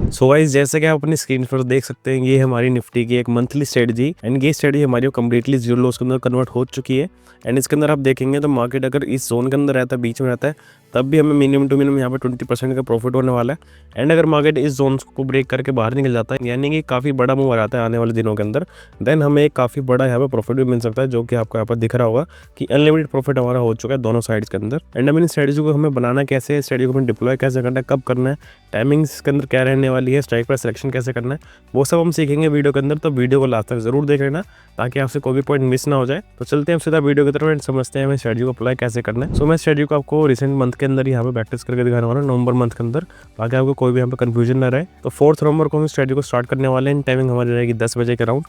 So guys, जैसे कि आप अपनी स्क्रीन पर देख सकते हैं, ये हमारी निफ्टी की एक मंथली स्ट्रेटजी एंड ये स्ट्रेटजी हमारी कम्प्लीटली जीरो लॉस के अंदर कन्वर्ट हो चुकी है। एंड इसके अंदर आप देखेंगे तो मार्केट अगर इस जोन के अंदर रहता है, बीच में रहता है, तब भी हमें मिनिमम टू मिनिमम यहाँ पे 20% का प्रॉफिट होने वाला है। एंड अगर मार्केट इस जोन को ब्रेक करके बाहर निकल जाता है, यानी कि काफ़ी बड़ा मूव आ जाता है आने वाले दिनों के अंदर, देन हमें एक काफ़ी बड़ा यहाँ पे प्रॉफिट भी मिल सकता है, जो कि आपको यहाँ पर दिख रहा होगा कि अनलिमिटेड प्रॉफिट हमारा हो चुका है दोनों साइड्स के अंदर। एंड अब इन स्ट्रेटजी को हमें बनाना कैसे है, स्ट्रेटजी को हमें डिप्लॉय कैसे करना है, कब करना है, टाइमिंग्स के अंदर क्या रहने वाली है, स्ट्राइक प्राइस सिलेक्शन कैसे करना है, वो सब हम सीखेंगे वीडियो के अंदर। तो वीडियो को लास्ट तक जरूर देख लेना ताकि आपसे कोई भी पॉइंट मिस ना हो जाए। तो चलते हैं सीधा वीडियो की तरफ एंड समझते हैं हमें स्ट्रेटजी को अप्लाई कैसे करना है। सो मैं स्ट्रेटजी को आपको रिसेंट मंथ के अंदर यहाँ पे प्रैक्टिस करके दिखाने वाला हूँ, नवंबर मंथ के अंदर, ताकि आपको कोई भी यहाँ पे कंफ्यूजन ना रहे। तो 4 नवंबर को हम स्ट्रेटजी को स्टार्ट करने वाले हैं। टाइमिंग हमारी रहेगी 10 बजे के अराउंड।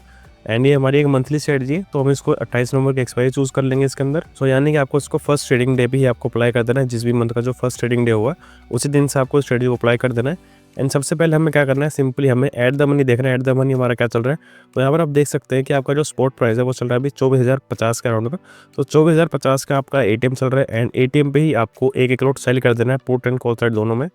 एंड ये हमारी एक मंथली स्ट्रेटजी है, तो हम इसको 28 नवंबर की एक्सपायरी चूज कर लेंगे इसके अंदर। सो यानी कि आपको इसको फर्स्ट ट्रेडिंग डे पे ही आपको अप्लाई कर देना है। जिस भी मंथ का जो फर्स्ट ट्रेडिंग डे हुआ उसी दिन से आपको स्ट्रेटजी को अप्लाई कर देना है। एंड सबसे पहले हमें क्या करना है, सिंपली हमें एट द मनी देखना है। एट द मनी हमारा क्या चल रहा है, तो यहाँ पर आप देख सकते हैं कि आपका जो स्पॉट प्राइस है वो चल रहा है अभी 24,050 के अराउंड का। तो 24,050 का आपका एटीएम चल रहा है। एंड एटीएम पे ही आपको एक लॉट सेल कर देना है, पुट एंड कॉल साइड दोनों में।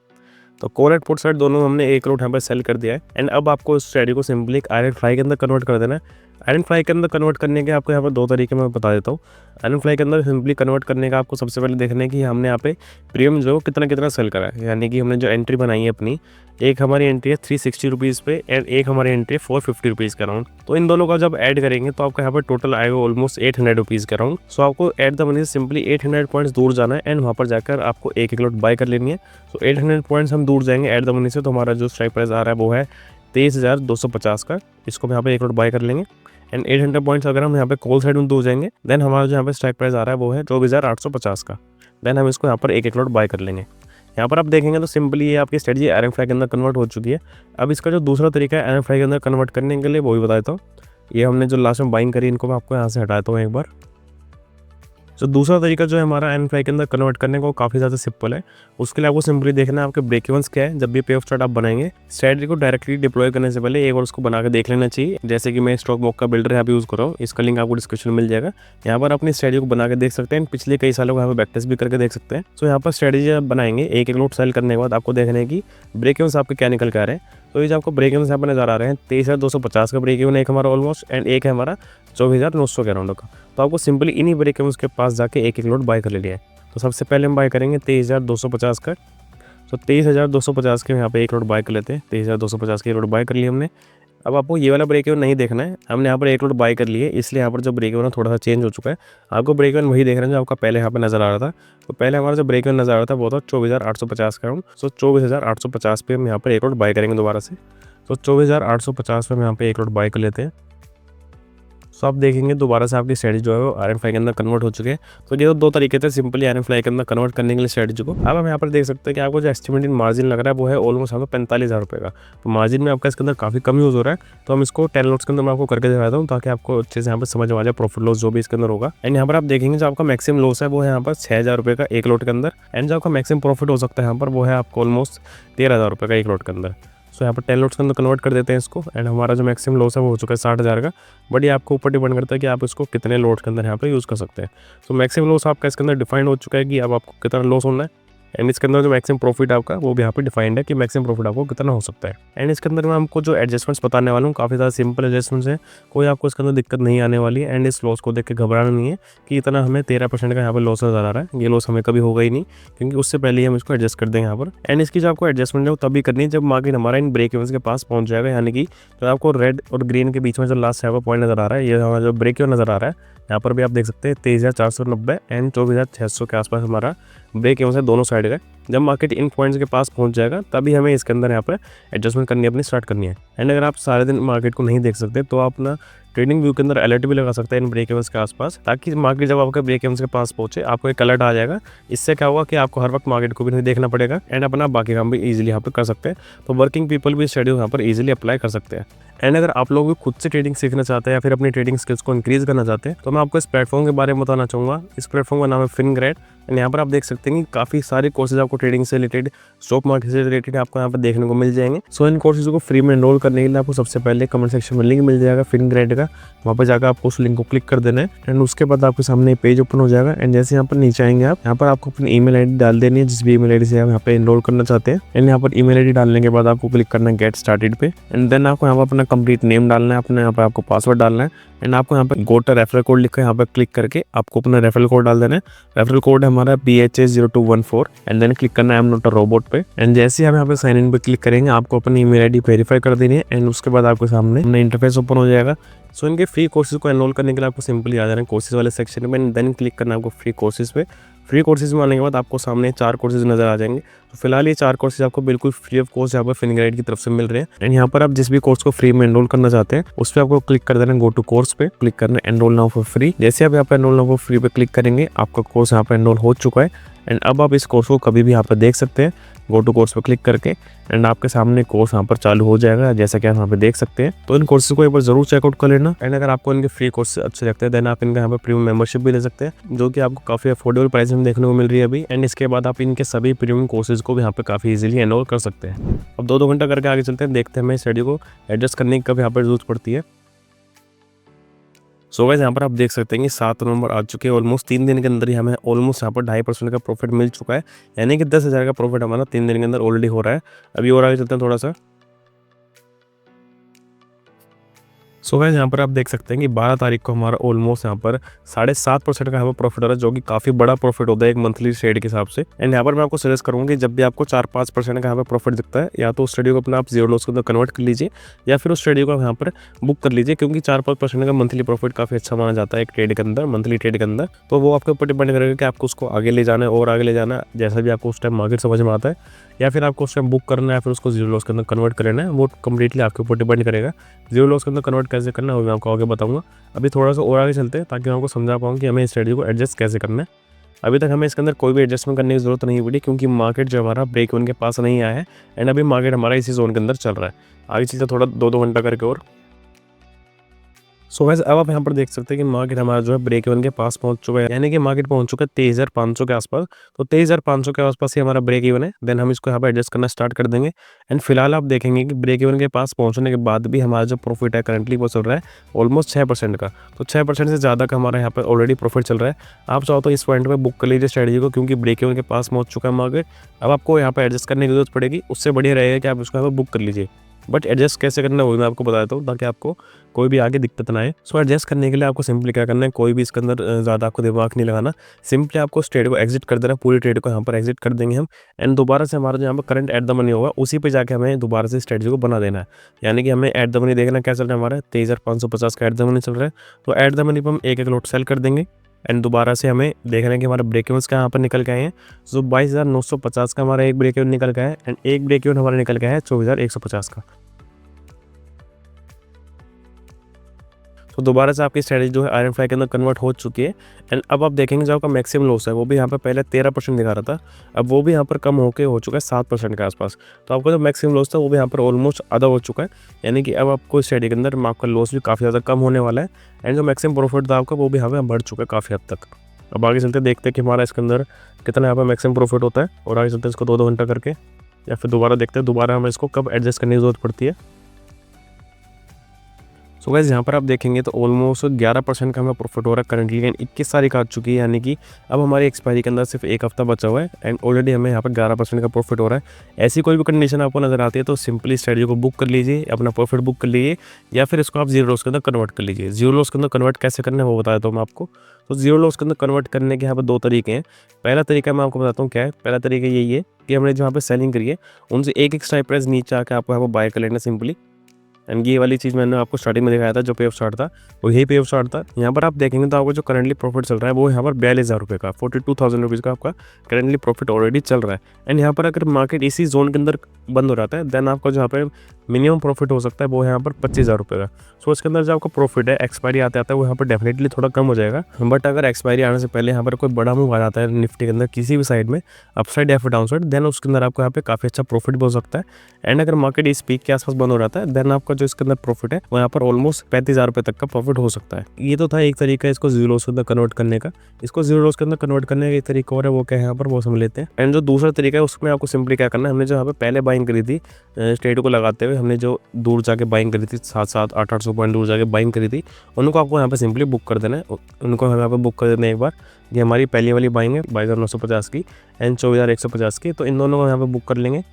तो कॉल एंड पुट साइड दोनों में हमने एक लॉट यहाँ पर सेल कर दिया है। एंड अब आपको इस स्ट्रेटजी को सिंपली एक आयरन फ्लाई के अंदर कन्वर्ट कर देना है। आयरन फ्लाई के अंदर कन्वर्ट करने के आपको यहाँ पर 2 तरीके मैं बता देता हूँ। आयरन फ्लाई के अंदर सिंपली कन्वर्ट करने का आपको सबसे पहले देखना है कि हमने यहाँ पे प्रीमियम जो कितना कितना सेल करा है। यानी कि हमने जो एंट्री बनाई है अपनी, एक हमारी एंट्री है 360 रुपीज़ पे एंड एक हमारी एंट्री है 450 रुपीज़ के अराउंड। तो इन दोनों का जब ऐड करेंगे तो आपका यहाँ पर टोटल आएगा ऑलमोस्ट 800 रुपीज़ के अराउंड। सो आपको एट द मनी से सिंपली 800 पॉइंट्स दूर जाना है एंड वहाँ पर जाकर आपको एक लॉट बाय कर लेनी है। सो 800 पॉइंट्स हम दूर जाएंगे एट द मनी से, तो हमारा जो स्ट्राइक प्राइस आ रहा है वो है 23,250 का। इसको हम यहाँ पे एक लॉट बाय कर लेंगे। एंड 800 पॉइंट्स अगर हम यहाँ पे कॉल साइड में दूर जाएंगे, देन हमारा जो यहाँ पे स्ट्राइक प्राइस आ रहा है वो है 24,850 का। देन हम इसको यहाँ पर एक लॉट बाय कर लेंगे। यहाँ पर आप देखेंगे तो सिंपली ये आपकी स्ट्रेटजी आयरन फ्लाई के अंदर कन्वर्ट हो चुकी है। अब इसका जो दूसरा तरीका है आयरन फ्लाई के अंदर कन्वर्ट करने के लिए, वो भी बता देता हूँ। ये हमने जो लास्ट में बाइंग करी, इनको मैं आपको यहाँ से हटा देता हूँ एक बार। तो दूसरा तरीका जो है हमारा आयरन फ्लाई के अंदर कन्वर्ट करने को, काफ़ी ज़्यादा सिंपल है। उसके लिए आपको सिंपली देखना है आपके ब्रेक इवन्स क्या है। जब भी पे ऑफ चार्ट आप बनाएंगे, स्ट्रेटजी को डायरेक्टली डिप्लॉय करने से पहले एक और उसको बना के देख लेना चाहिए। जैसे कि मैं स्टॉक बुक का बिल्डर यहाँ पे यूज़ कर रहा हूँ, इसका लिंक आपको डिस्क्रिप्शन में मिल जाएगा। यहाँ पर अपनी स्ट्रेटजी को बना के देख सकते हैं, पिछले कई सालों को यहाँ पे बैक टेस्ट भी करके देख सकते हैं। सो यहाँ पर स्ट्रेटजी आप बनाएंगे, एक लॉट सेल करने के बाद आपको देखना है कि ब्रेक इवन्स आपके क्या निकल के आ रहे हैं। तो ये जो आपको ब्रेक इवन यहाँ पर नजर आ रहे हैं, 23,250 का ब्रेक इवन एक हमारा ऑलमोस्ट, एंड एक है हमारा 24,900 के अराउंड का। तो आपको सिंपली इन्हीं ब्रेक इवन के पास जाके एक लॉट बाय कर लिया है। तो सबसे पहले हम बाय करेंगे 23,250 का। तो 23,250 के यहाँ पे एक लॉट बाय कर लेते हैं। 23,250 के एक लॉट बाय कर लिया हमने। अब आपको ये वाला ब्रेक इवन नहीं देखना है, हमने यहाँ पर एक लॉट बाय कर लिए, इसलिए यहाँ पर जो ब्रेक इवन थोड़ा सा चेंज हो चुका है। आपको ब्रेक इवन वही देख रहे हैं जो आपका पहले यहाँ पर नजर आ रहा था। तो पहले हमारा जो ब्रेक इवन नजर आ रहा था वो था 24,850 का अराउंड। सो 24,850 पे हम यहाँ पर एक लॉट बाय करेंगे दोबारा से। तो 24,850 पे हम यहाँ पे एक लॉट बाय कर लेते हैं। सो आप देखेंगे दोबारा से आपकी स्ट्रेटजी जो है वो आयरन फ्लाई के अंदर कन्वर्ट हो चुके हैं। तो ये तो 2 तरीके थे सिंपली आयरन फ्लाई के अंदर कन्वर्ट करने के लिए स्ट्रेटजी को। अब हम यहाँ पर देख सकते हैं कि आपको जो एस्टिमेटेड मार्जिन लग रहा है वो है ऑलमोस्ट आपको 45,000 रुपये का। तो मार्जिन में आपका इसके अंदर काफ़ी कम यूज़ हो रहा है। तो हम इसको 10 लॉट्स के अंदर मैं आपको करके दिखाता हूँ, ताकि आपको अच्छे से यहाँ पर समझ आ जाए प्रॉफिट लॉस जो भी इसके अंदर होगा। एंड यहाँ पर आप देखेंगे जो आपका मैक्सिमम लॉस है वो है यहाँ पर 6,000 रुपये का एक लॉट के अंदर। एंड जो आपका मैक्सिमम प्रॉफिट हो सकता है यहाँ पर वो है आपको ऑलमोस्ट 13,000 रुपये का एक लॉट के अंदर। सो यहाँ पर 10 लॉट्स के अंदर कन्वर्ट कर देते हैं इसको। एंड हमारा जो मैक्सिमम लॉस है वो हो चुका है 60,000 का। बट ये आपको ऊपर डिपेंड करता है कि आप इसको कितने लॉट के अंदर यहाँ पर यूज़ कर सकते हैं। तो मैक्सिमम लॉस आपका इसके अंदर डिफाइंड हो चुका है कि अब आपको कितना लॉस होना है। एंड इसके अंदर जो मैक्सिमम प्रॉफिट आपका वो भी यहाँ पे डिफाइंड है कि मैक्सिमम प्रॉफिट आपको कितना हो सकता है। एंड इसके अंदर मैं आपको जो एडजस्टमेंट्स बताने वाला हूँ, काफ़ी ज़्यादा सिंपल एडजस्टमेंट्स हैं, कोई आपको इसके अंदर दिक्कत नहीं आने वाली है। एंड इस लॉस को देख के घबराना नहीं है कि इतना हमें 13% का यहाँ पर लॉस नजर आ रहा है। ये लॉस हमें कभी होगा ही नहीं, क्योंकि उससे पहले ही हम इसको एडजस्ट कर देंगे यहाँ पर। एंड इसकी जो आपको एडजस्टमेंट है वो तभी करनी है जब मार्केट हमारा इन ब्रेक इवन्स के पास पहुँच जाएगा। यानी कि जो आपको रेड और ग्रीन के बीच में जो लास्ट यहाँ पर पॉइंट नजर आ रहा है, ये हमारा जो ब्रेक इवन नजर आ रहा है, यहाँ पर भी आप देख सकते हैं 23,490 एंड 24,600 के आसपास हमारा ब्रेक इवन है दोनों साइड का। जब मार्केट इन पॉइंट्स के पास पहुंच जाएगा तभी हमें इसके अंदर यहाँ पर एडजस्टमेंट करनी अपनी स्टार्ट करनी है। एंड अगर आप सारे दिन मार्केट को नहीं देख सकते तो आप अपना ट्रेडिंग व्यू के अंदर अलर्ट भी लगा सकते हैं इन ब्रेक इवन्स के आसपास, ताकि मार्केट जब आपके ब्रेक इवन्स के पास पहुंचे आपको एक अलर्ट आ जाएगा। इससे क्या होगा कि आपको हर वक्त मार्केट को भी नहीं देखना पड़ेगा एंड अपना बाकी काम भी इजीली यहाँ पर कर सकते हैं। तो वर्किंग पीपल भी शेड्यूल यहाँ पर इजीली अप्लाई कर सकते हैं। एंड अगर आप लोग भी खुद से ट्रेडिंग सीखना चाहते हैं या फिर अपनी ट्रेडिंग स्किल्स को इंक्रीज करना चाहते हैं तो मैं आपको इस प्लेटफॉर्म के बारे में बताना चाहूँगा। इस प्लेटफॉर्म का नाम है फिनग्रेड। एंड यहाँ पर आप देख सकते हैं कि काफ़ी सारे कोर्सेज आपको आपको ट्रेडिंग से रिलेटेड, स्टॉक मार्केट से रिलेटेड आपको यहाँ पर देखने को मिल जाएंगे। सो इन कोर्सेज को फ्री में एनरोल करने के लिए आपको सबसे पहले कमेंट सेक्शन में लिंक मिल जाएगा फिनग्रेड का, वहाँ पर जाकर आपको उस लिंक को क्लिक कर देना है एंड उसके बाद आपके सामने पेज ओपन हो जाएगा। एंड जैसे यहाँ पर नीचे आएंगे आप, यहाँ पर आपको अपनी ईमेल आईडी डाल देनी है, जिस भी ईमेल आईडी से आप यहाँ पे एनरोल करना चाहते हैं। एंड यहाँ पर ईमेल आईडी डालने के बाद आपको क्लिक करना है गेट स्टार्टेड पे एंड देन आपको यहाँ पर अपना कंप्लीट नेम डालना है, अपने यहाँ पर आपको पासवर्ड डालना है एंड आपको यहाँ पर गोट रेफरल कोड लिखा है, यहाँ पर क्लिक करके आपको अपना रेफरल कोड डाल देना है। रेफरल कोड है हमारा BHA0214 एंड देन क्लिक करना है I am not a robot पे एंड जैसे ही आप यहाँ पे साइन इन पे क्लिक करेंगे आपको अपनी ईमेल आईडी वेरीफाई कर देनी है एंड उसके बाद आपके सामने इंटरफेस ओपन हो जाएगा। सो इनके फ्री कोर्सेज को एनरोल करने के लिए आपको सिंपली आ जाना है कोर्सेज वाले सेक्शन में एंड देन क्लिक करना है आपको फ्री कोर्सेज पे। फ्री कोर्सेज में आने के बाद आपको सामने 4 कोर्सेज नजर आ जाएंगे। तो फिलहाल ये 4 कोर्सेज आपको बिल्कुल फ्री ऑफ कॉस्ट यहाँ पर फिनग्रेड की तरफ से मिल रहे हैं एंड यहाँ पर आप जिस भी कोर्स को फ्री में एनरोल करना चाहते हैं उस पर आपको क्लिक कर देना है गो टू कोर्स पे, क्लिक करना है एनरोल नाउ फॉर फ्री। जैसे आप यहाँ पर एनरोल नाउ फॉर फ्री पे क्लिक करेंगे आपका कोर्स यहाँ पर एनरोल हो चुका है एंड अब आप इस कोर्स को कभी भी यहाँ पर देख सकते हैं गो टू कोर्स पर क्लिक करके एंड आपके सामने कोर्स यहाँ पर चालू हो जाएगा जैसा कि आप यहाँ पे देख सकते हैं। तो इन कोर्सेज को एक बार जरूर चेकआउट कर लेना एंड अगर आपको इनके फ्री कोर्स अच्छे लगते हैं देन आप इनका यहाँ पर प्रीमियम मेंबरशिप भी ले सकते हैं जो कि आपको काफी अफोर्डेबल प्राइस में देखने को मिल रही है अभी। एंड इसके बाद आप इनके सभी प्रीमियम कोर्सेज को भी यहाँ पे काफी इजीली एनरोल कर सकते हैं। अब 2-2 घंटा करके आगे चलते हैं, देखते हैं हमें स्टडी को एडजस्ट करने की कब यहाँ पर जरूरत पड़ती है। सो गाइस यहाँ पर आप देख सकते हैं कि 7 नवंबर आ चुके हैं, ऑलमोस्ट 3 दिन के अंदर ही हमें ऑलमोस्ट यहाँ पर 2.5% का प्रॉफिट मिल चुका है, यानी कि 10,000 का प्रॉफिट हमारा 3 दिन के अंदर ऑलरेडी हो रहा है। अभी और आगे चलते हैं थोड़ा सा। सो गाइस यहाँ पर आप देख सकते हैं कि 12 तारीख को हमारा ऑलमोस्ट यहाँ पर 7.5% का यहाँ पर प्रॉफिट हो रहा है, जो कि काफ़ी बड़ा प्रॉफिट होता है एक मंथली ट्रेड के हिसाब से। एंड यहाँ पर मैं आपको सजेस्ट करूँगा कि जब भी आपको 4-5% का यहाँ पर प्रॉफिट दिखता है या तो उस ट्रेड को अपना आप जीरो लॉस के अंदर कन्वर्ट कर लीजिए या फिर उस ट्रेड को यहाँ पर बुक कर लीजिए, क्योंकि 4-5% का मंथली प्रॉफिट काफ़ी अच्छा माना जाता है एक ट्रेड के अंदर, मंथली ट्रेड के अंदर। तो वो आपके ऊपर डिपेंड करेगा कि आपको उसको आगे ले जाना है और आगे ले जाना है, जैसा भी आपको उस टाइम मार्केट समझ में आता है, या फिर आपको उस टाइम बुक करना है या फिर उसको जीरो लॉस के अंदर कन्वर्ट करना है, वो कम्प्लीटली आपके ऊपर डिपेंड करेगा। जीरो लॉस के अंदर कन्वर्ट कैसे करना है वो मैं आपको आगे बताऊंगा। अभी थोड़ा सा और आगे चलते हैं ताकि मैं आपको समझा पाऊँ कि हमें इस स्ट्रेटजी को एडजस्ट कैसे करना है। अभी तक हमें इसके अंदर कोई भी एडजस्टमेंट करने की जरूरत नहीं पड़ी, क्योंकि मार्केट जो हमारा ब्रेक इवन के पास नहीं आया है एंड अभी मार्केट हमारा इसी जोन के अंदर चल रहा है। आगे चलते थोड़ा 2-2 घंटा करके और। सो गाइस अब आप यहाँ पर देख सकते हैं कि मार्केट हमारा जो है ब्रेक इवन के पास पहुंच चुका है, यानी कि मार्केट पहुंच चुका है 23,500 के आसपास। तो 23,500 के आसपास ही हमारा ब्रेक इवन है। देन हम इसको यहाँ पर एडजस्ट करना स्टार्ट कर देंगे एंड फिलहाल आप देखेंगे कि ब्रेक इवन के पास पहुंचने के बाद भी हमारा जो प्रॉफिट है करंटली वो चल रहा है ऑलमोस्ट 6% का। तो 6% से ज़्यादा का हमारा यहाँ पर ऑलरेडी प्रॉफिट चल रहा है। आप चाहो तो इस पॉइंट पर बुक कर लीजिए स्ट्रेटजी को, क्योंकि ब्रेक इवन के पास पहुंच चुका है मार्केट। अब आपको यहाँ पर एडजस्ट करने की जरूरत पड़ेगी, उससे बढ़िया रहेगा कि आप उसको यहाँ पर बुक कर लीजिए। बट एडजस्ट कैसे करना है वो मैं आपको बता देता हूँ ताकि आपको कोई भी आगे दिक्कत ना आए। सो एडजस्ट करने के लिए आपको सिंपली क्या करना है, कोई भी इसके अंदर ज़्यादा आपको दिमाग नहीं लगाना, सिंपली आपको इस ट्रेड को एग्जिट कर देना। पूरी ट्रेड को यहाँ पर एग्जिट कर देंगे हम एंड दोबारा से हमारा जो यहाँ पर करंट एट द मनी होगा उसी पे जाके हमें दोबारा से स्ट्रेटजी को बना देना है। यानी कि हमें एट द मनी देखना क्या चल रहा है, हमारा 23,550 का एट द मनी चल रहा है। तो एट द मनी पर हम एक लॉट सेल कर देंगे एंड दोबारा से हमें देखना है कि हमारा ब्रेक इवन का यहाँ पर निकल के आए हैं। सो 22,950 का हमारा एक ब्रेक इवन निकल गया है एंड एक ब्रेक इवन हमारा निकल गया है 24,150 का। तो दोबारा से आपकी स्ट्रेटजी जो है आयरन फ्लाई के अंदर कन्वर्ट हो चुकी है एंड अब आप देखेंगे जो आपका मैक्सिमम लॉस है वो भी यहाँ पर पहले 13% दिखा रहा था, अब वो भी यहाँ पर कम होकर हो चुका है 7% के आसपास। तो आपका जो मैक्सिमम लॉस था वो भी यहाँ पर ऑलमोस्ट आधा हो चुका है, यानी कि अब आपको स्ट्रेटजी के अंदर आपका लॉस भी काफ़ी ज़्यादा कम होने वाला है एंड जो मैक्सिमम प्रॉफिट था आपका वो भी यहाँ पर बढ़ चुका है काफ़ी हद तक। अब आगे चलते देखते हैं कि हमारा इसके अंदर कितना यहाँ पर मैक्सिमम प्रॉफिट होता है और आगे चलते हैं इसको 2-2 घंटा करके, या फिर दोबारा देखते हैं दोबारा हमें इसको कब एडजस्ट करने की जरूरत पड़ती है। सो गाइस यहाँ पर आप देखेंगे तो ऑलमोस्ट 11% का हमें प्रॉफिट हो रहा है करंटली एंड 21 तारीख आ चुकी है, यानी कि अब हमारी एक्सपायरी के अंदर सिर्फ एक हफ्ता बचा हुआ है एंड ऑलरेडी हमें यहाँ पर 11% का प्रॉफिट हो रहा है। ऐसी कोई भी कंडीशन आपको नजर आती है तो सिंपली स्ट्रेटजी को बुक कर लीजिए, अपना प्रॉफिट बुक कर लीजिए, या फिर इसको आप जीरो लॉस के अंदर कन्वर्ट कर लीजिए। जीरो लॉस के अंदर कन्वर्ट कैसे करना है वो बता देता हूँ मैं आपको। तो जीरो लॉस के अंदर कन्वर्ट करने के यहाँ पर 2 तरीके हैं। पहला तरीका मैं आपको बताता हूँ क्या है। पहला तरीका यही है कि हमने जहाँ पर सेलिंग करी है उनसे एक स्ट्राइक प्राइस नीचे आकर आपको यहाँ पर बाय कर लेना सिंपली। एंड ये वाली चीज़ मैंने आपको स्टार्टिंग में दिखाया था, जो पे ऑफ स्टार्ट था वो यही पे ऑफ स्टार्ट था। यहाँ पर आप देखेंगे तो आपको जो करंटली प्रॉफिट चल रहा है वो यहाँ पर 42,000 रुपये का 42,000 रुपीज़ का आपका करंटली प्रॉफिट ऑलरेडी चल रहा है। एंड यहाँ पर अगर मार्केट इसी जोन के अंदर बंद हो जाता है देन आपका जो यहाँ पर मिनिमम प्रॉफिट हो सकता है वो यहाँ पर 25,000 रुपये का। सो इसके अंदर जो आपका प्रॉफिट है एक्सपायरी आते आता है वो यहाँ पर डेफिनेटली थोड़ा कम हो जाएगा, बट अगर एक्सपायरी आने से पहले यहाँ पर कोई बड़ा मूव आ जाता है निफ्टी के अंदर किसी भी साइड में अपसाइड या फिर डाउन साइड, देन उसके अंदर आपको यहाँ पे काफ़ी अच्छा प्रॉफिट भी हो सकता है। एंड अगर मार्केट इस पीक के आसपास बंद हो जाता है देन आपका आपका जो इसके अंदर प्रॉफिट है वो यहाँ पर ऑलमोस्ट 35,000 रुपये तक का प्रॉफिट हो सकता है। ये तो था एक तरीका इसको जीरो लॉस के अंदर कन्वर्ट करने का। इसको जीरो लॉस के अंदर कन्वर्ट करने का एक तरीका और है, वो क्या है यहाँ पर वो समझ लेते हैं। एंड जो दूसरा तरीका है उसमें आपको सिंपली क्या करना है, हमने जो यहाँ पे पहले बाइंग करी थी स्ट्रेट को लगाते हुए, हमने जो दूर जाके बाइंग करी थी 700 800 पॉइंट दूर जाके बाइंग करी थी, उनको आपको यहाँ पे सिंपली बुक कर देना है। उनको हम यहाँ पे बुक कर देते हैं एक बार। ये हमारी पहली वाली बाइंग है 22,950 की एंड 24,150 की, तो इन दोनों को यहाँ पे बुक कर लेंगे।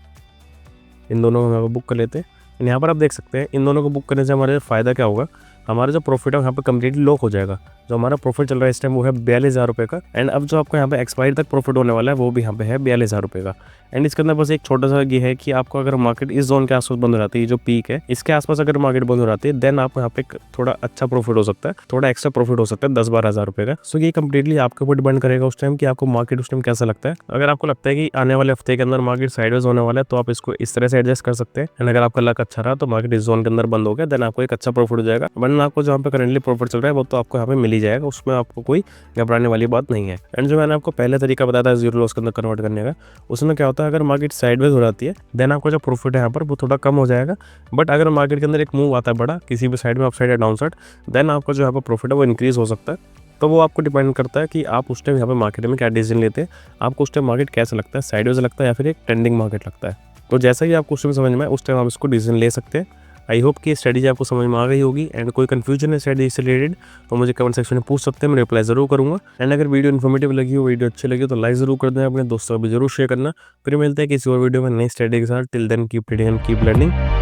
इन दोनों को यहाँ पे बुक कर लेते हैं। यहाँ पर आप देख सकते हैं इन दोनों को बुक करने से हमारे फ़ायदा क्या होगा, हमारा जो प्रॉफिट है यहाँ पे कम्प्लीटली लॉक हो जाएगा। जो हमारा प्रॉफिट चल रहा है इस टाइम वो है 42,000 रुपये का। एंड अब जो आपको यहाँ पे एक्सपायरी तक प्रॉफिट होने वाला है वो भी यहाँ पे है 42,000 रुपये का। एंड इसके अंदर बस एक छोटा सा ये है कि आपको अगर मार्केट इस जोन के आसपास बंद हो जाती है, जो पीक है इसके आसपास अगर मार्केट बंद हो जाती है, देन आपको यहाँ पे थोड़ा अच्छा प्रॉफिट हो सकता है, थोड़ा एक्स्ट्रा प्रॉफिट हो सकता है 10-12,000 रुपये का। सो ये कंप्लीटली आपके ऊपर डिपेंड करेगा उस टाइम कि आपको मार्केट उस टाइम कैसा लगता है। अगर आपको लगता है कि आने वाले हफ्ते के अंदर मार्केट साइडवेज होने वाला है तो आप इसको इस तरह से एडजस्ट कर सकते हैं। एंड अगर आपका लक अच्छा रहा तो मार्केट इस जोन के अंदर बंद हो गया, देन आपको एक अच्छा प्रॉफिट हो जाएगा। वरना आपको जहाँ पे करंटली प्रॉफिट चल रहा है वो तो आपको यहाँ पे मिल ही जाएगा, उसमें आपको कोई घबराने वाली बात नहीं है। एंड जो मैंने आपको पहले तरीका बताया था जीरो लॉस के अंदर कन्वर्ट करने का, उसमें क्या होता है अगर मार्केट साइडवेज हो जाती है देन आपका जो प्रॉफिट है यहाँ पर वो थोड़ा कम हो जाएगा। बट अगर मार्केट के अंदर एक मूव आता है बड़ा किसी भी साइड में, अप साइड या डाउन साइड, देन आपका जो यहाँ पर प्रॉफिट है वो इंक्रीज हो सकता है। तो वो आपको डिपेंड करता है कि आप उस टाइम यहाँ पर मार्केट में क्या डिसीजन लेते हैं, आपको उस टाइम मार्केट कैसा लगता है, साइडवेज लगता है या फिर एक ट्रेंडिंग मार्केट लगता है। तो जैसा ही आपको उस टाइम समझ में आए उस टाइम आप इसको डिसीजन ले सकते हैं। आई होप कि स्ट्रेटजी आपको समझ में आ गई होगी। एंड कोई कंफ्यूजन है स्ट्रेटजी से रिलेटेड तो मुझे कमेंट सेक्शन में पूछ सकते हैं, मैं रिप्लाई जरूर करूंगा। एंड अगर वीडियो इन्फॉर्मेटिव लगी हो, वीडियो अच्छी लगी तो लाइक जरूर कर दें, अपने दोस्तों को भी जरूर शेयर करना। फिर मिलते हैं किसी और वीडियो में नई स्ट्रेटजी के साथ। Till then keep reading and keep learning.